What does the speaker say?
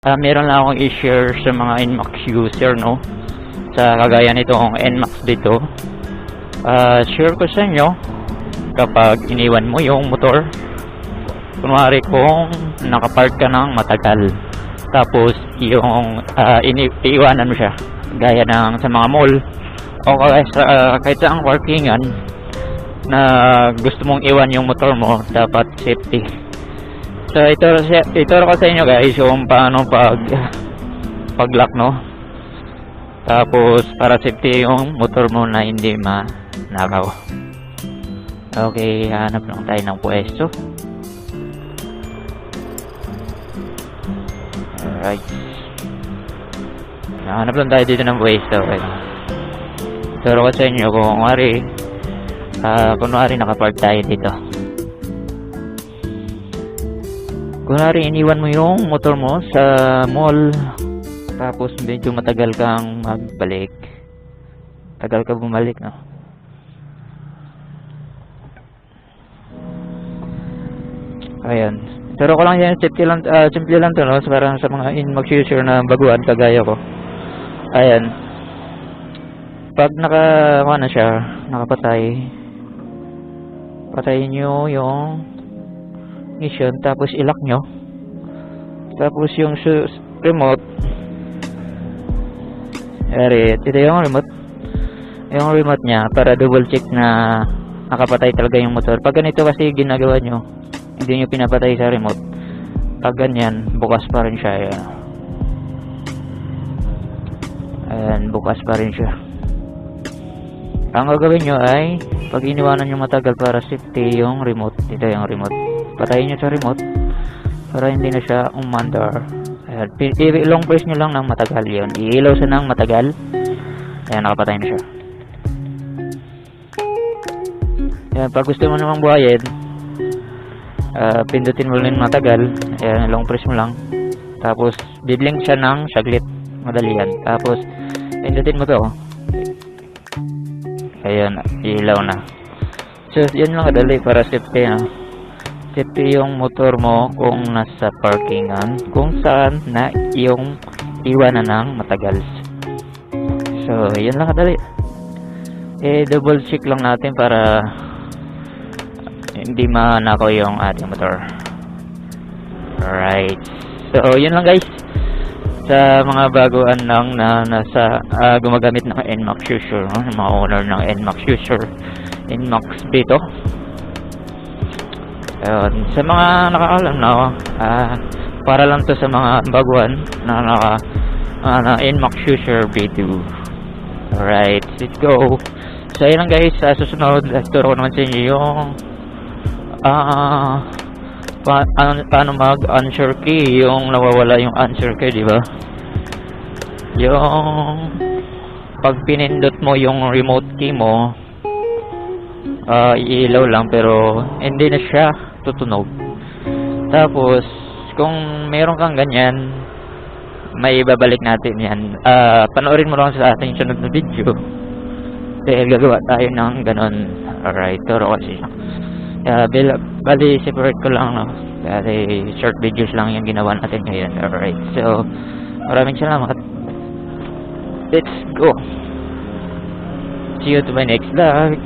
Meron lang akong i-share sa mga NMAX user, no? Sa kagaya nitong NMAX dito. Share ko sa inyo kapag iniwan mo yung motor. Kunwari kung nakapark ka ng matagal. Tapos yung iiwanan mo siya. Gaya ng sa mga mall o kahit sa ang parkingan na gusto mong iwan yung motor mo, dapat safety. So ituro ko sa inyo guys yung paano pag-lock, no? Tapos para safety yung motor mo na hindi manakaw. Okay, hanap lang tayo ng pwesto. Alright, hanap lang tayo dito ng pwesto. Okay, ituro ko sa inyo kung kunwari nakapark tayo dito. Kunwari iniwan mo yung motor mo sa mall, tapos medyo matagal kang magbalik, tagal ka bumalik, no? Ayan, pero ko lang yan, simple lang to, no? Parang sa mga NMAX user na baguhan kagaya ko. Ayan, pag nakapatay, patayin nyo yung ignition, tapos i-lock nyo, tapos yung remote, ito yung remote nya, para double check na nakapatay talaga yung motor. Pag ganito kasi ginagawa nyo, hindi nyo pinapatay sa remote, pag ganyan bukas pa rin siya. Ayan, bukas pa rin siya. Ang gagawin nyo ay pag iniwanan nyo matagal para safety yung remote, ito yung remote, patayin nyo sa remote para hindi na siya umandar. Long press nyo lang ng matagal yun, iilaw sa ng matagal. Ayan, nakapatay na siya. Ayan, pag gusto mo namang buhayin, pindutin mo lang matagal. Ayan, long press mo lang, tapos bibling siya ng saglit, madali yan. Tapos pindutin mo to, ayan, ilaw na. So yun lang kadali para safety, no? Safety yung motor mo kung nasa parkingan, kung saan na yung iwanan ng matagal. So yun lang kadali. Double check lang natin para hindi manakaw yung ating motor. Alright, so yun lang guys sa mga baguhan lang na nasa gumagamit ng NMAX user, no? Yung mga owner ng NMAX user, NMAX dito. Sa mga nakaalam na para lang to sa mga baguhan na NMAX user V2. Alright, let's go. So yun lang guys, sa susunod turo ko naman sa inyo yung paano mag-answer key, yung nawawala yung answer key, di ba? Yung pag pinindot mo yung remote key mo, iilaw lang pero hindi na siya tutunog. Tapos kung meron kang ganyan, may babalik natin yan. Panoorin mo lang sa ating sunod na video dahil gagawa tayo ng ganon. Alright, turo kasi bali separate ko lang, no? Kasi short videos lang yung ginawa natin ngayon. Alright, so maraming salamat. Let's go. See you to my next vlog.